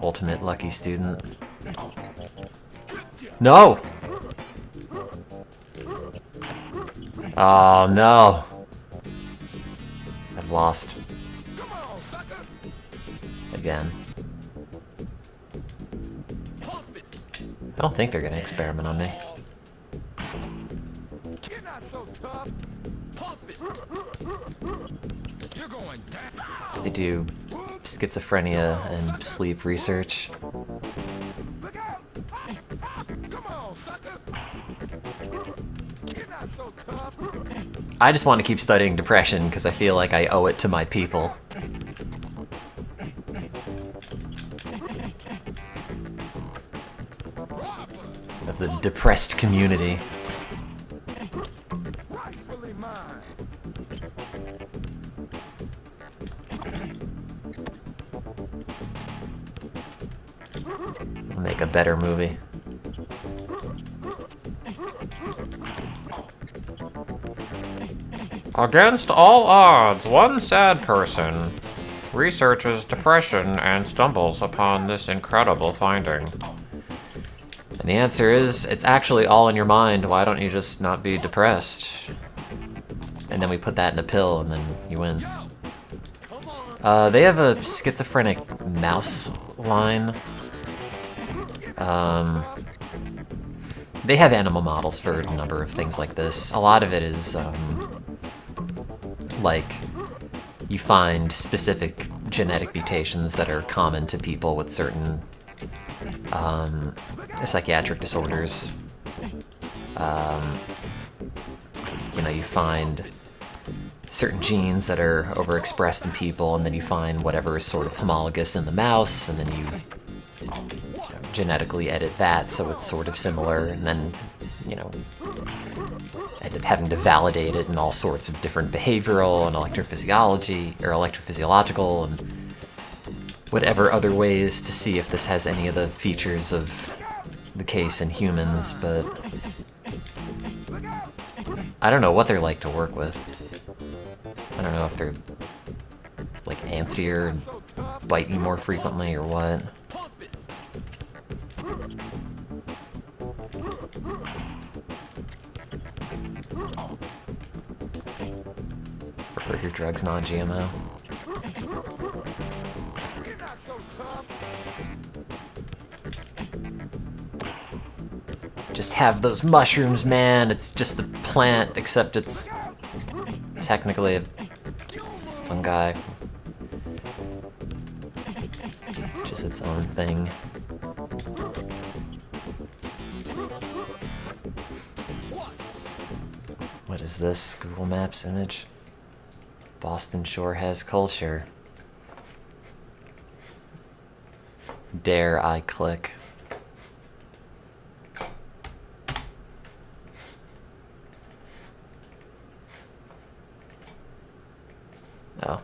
Ultimate lucky student. No! Oh no! I've lost. Again. I don't think they're gonna experiment on me. They do schizophrenia and sleep research. I just want to keep studying depression because I feel like I owe it to my people. Of the depressed community. I'll make a better movie. Against all odds, one sad person researches depression and stumbles upon this incredible finding. And the answer is, it's actually all in your mind. Why don't you just not be depressed? And then we put that in a pill, and then you win. They have a schizophrenic mouse line. They have animal models for a number of things like this. A lot of it is, like, you find specific genetic mutations that are common to people with certain psychiatric disorders. You know, you find certain genes that are overexpressed in people, and then you find whatever is sort of homologous in the mouse, and then you genetically edit that so it's sort of similar, and then, you know, end up having to validate it in all sorts of different behavioral and electrophysiological and whatever other ways to see if this has any of the features of the case in humans, but I don't know what they're like to work with. I don't know if they're like antsier and bite you more frequently or what. Prefer your drugs non-GMO. Just have those mushrooms, man. It's just a plant, except it's technically a fungi. Just its own thing. What is this Google Maps image? Boston sure has culture. Dare I click? Oh.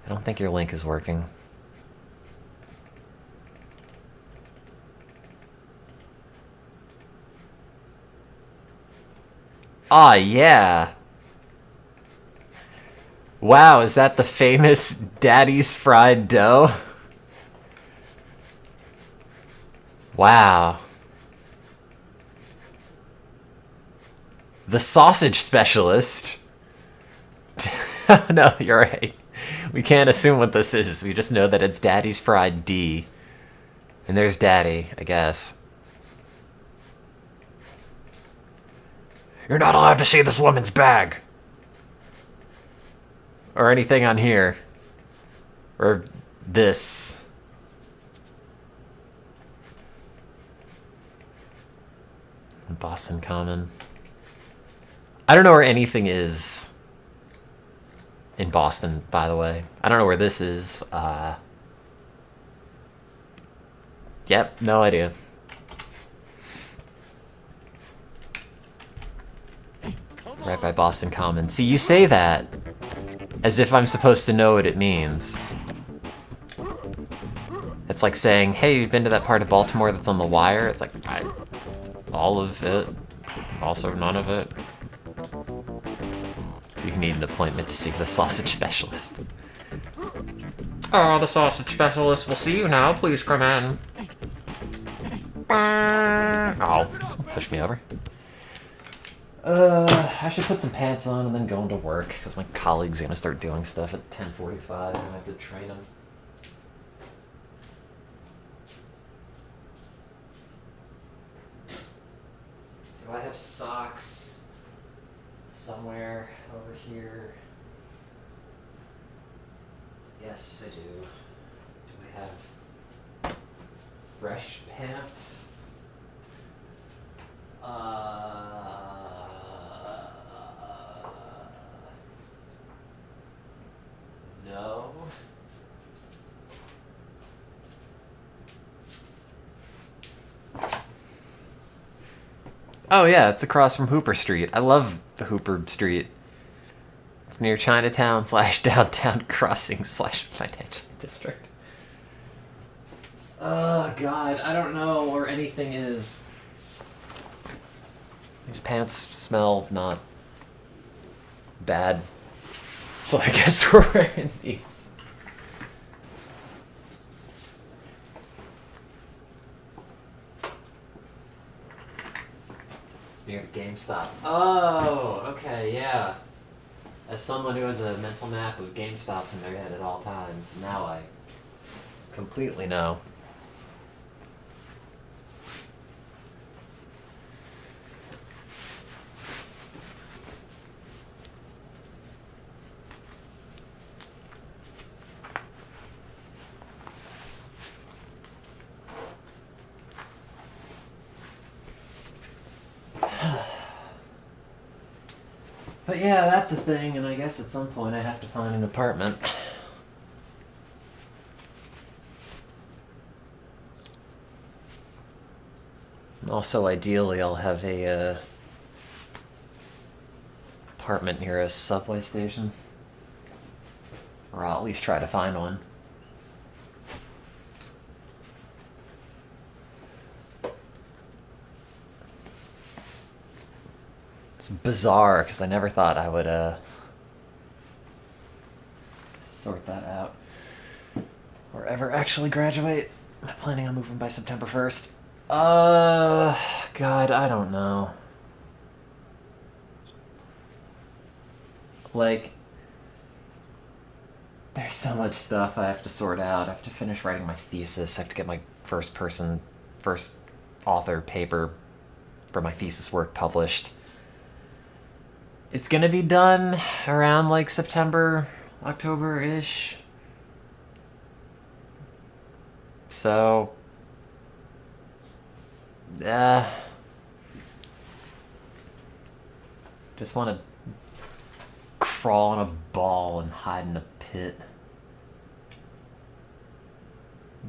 I don't think your link is working. Ah, yeah. Wow, is that the famous Daddy's Fried Dough? Wow. The sausage specialist. No, you're right. We can't assume what this is. We just know that it's Daddy's Fried D. And there's Daddy, I guess. You're not allowed to see this woman's bag. Or anything on here. Or this. Boston Common. I don't know where anything is in Boston, by the way. I don't know where this is. Yep, no idea. Right by Boston Common. See, you say that as if I'm supposed to know what it means. It's like saying, hey, you've been to that part of Baltimore that's on the wire? It's like, all of it. Also none of it. So you need an appointment to see the sausage specialist. Oh, the sausage specialist will see you now. Please come in. Oh, push me over. I should put some pants on and then go into work, because my colleague's gonna start doing stuff at 10:45 and I have to train him. Do I have socks somewhere over here? Yes, I do. Do I have fresh pants? No. Oh yeah, it's across from Hooper Street. I love Hooper Street. It's near Chinatown / downtown crossing / financial district. Oh god, I don't know where anything is. These pants smell not bad. So I guess we're wearing these. It's near the GameStop. Oh, okay, yeah. As someone who has a mental map of GameStops in their head at all times, now I completely know. But yeah, that's a thing, and I guess at some point I have to find an apartment. Also, ideally, I'll have a apartment near a subway station. Or I'll at least try to find one. It's bizarre, because I never thought I would sort that out. Or ever actually graduate. I'm planning on moving by September 1st. God, I don't know. Like, there's so much stuff I have to sort out. I have to finish writing my thesis. I have to get my first author paper for my thesis work published. It's gonna be done around like September, October-ish. So, Just want to crawl in a ball and hide in a pit.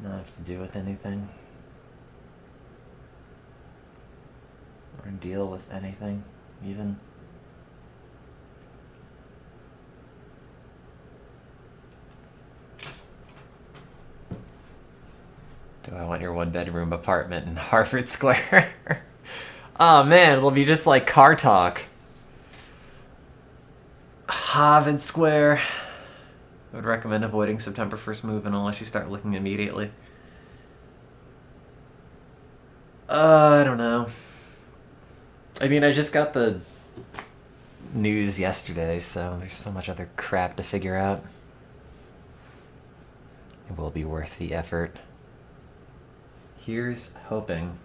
Not have to do with anything. Or deal with anything, even. Do I want your one-bedroom apartment in Harvard Square? Oh man, it'll be just like car talk. Harvard Square. I would recommend avoiding September 1st move unless you start looking immediately. I don't know. I mean, I just got the news yesterday, so there's so much other crap to figure out. It will be worth the effort. Here's hoping.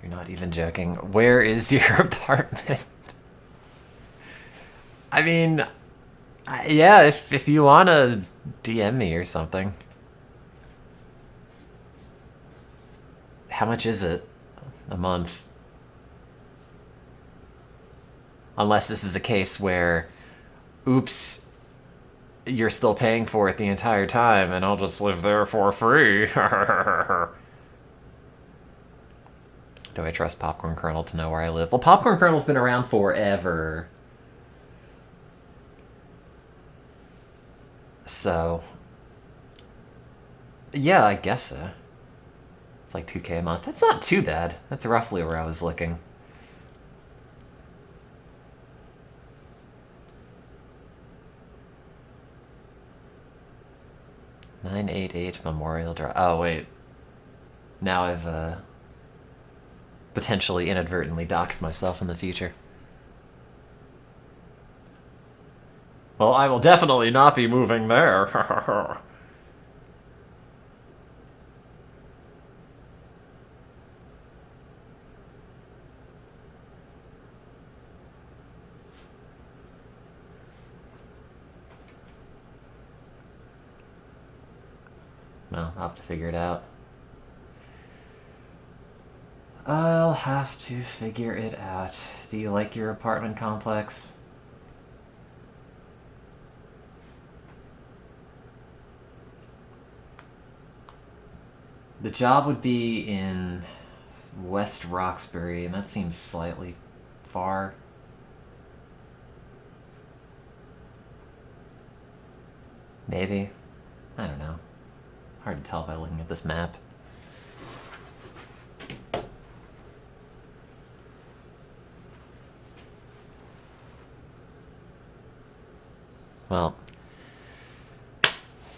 You're not even joking. Where is your apartment? I mean, yeah, if you want to DM me or something. How much is it a month? Unless this is a case where, oops, you're still paying for it the entire time and I'll just live there for free. Do I trust Popcorn Kernel to know where I live? Well, Popcorn Kernel's been around forever. So, yeah, I guess so. It's like $2K a month. That's not too bad. That's roughly where I was looking. $988 Memorial Drive. Oh, wait. Now I've potentially inadvertently doxed myself in the future. Well, I will definitely not be moving there. Well, I'll have to figure it out. I'll have to figure it out. Do you like your apartment complex? The job would be in West Roxbury, and that seems slightly far. Maybe. I don't know. Hard to tell by looking at this map. Well,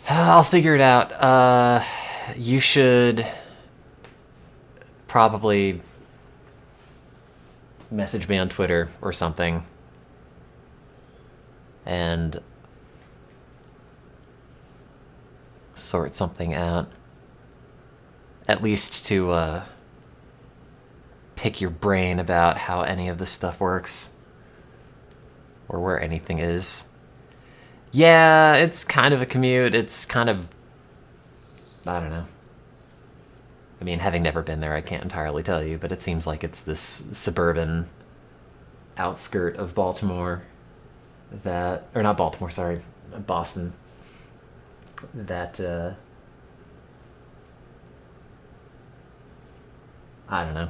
I'll figure it out. You should probably message me on Twitter or something. And sort something out. At least to pick your brain about how any of this stuff works. Or where anything is. Yeah, it's kind of a commute. It's kind of... I don't know. I mean, having never been there, I can't entirely tell you, but it seems like it's this suburban outskirt of Baltimore that... Or not Baltimore, sorry. Boston. That, I don't know.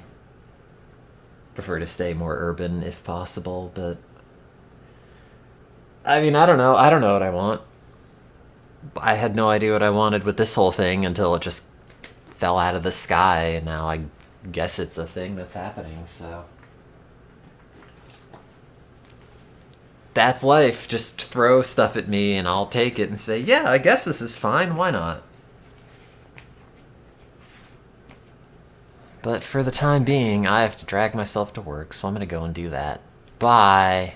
Prefer to stay more urban if possible, but... I mean, I don't know. I don't know what I want. I had no idea what I wanted with this whole thing until it just fell out of the sky, and now I guess it's a thing that's happening, so... That's life. Just throw stuff at me and I'll take it and say, yeah, I guess this is fine. Why not? But for the time being, I have to drag myself to work, so I'm going to go and do that. Bye.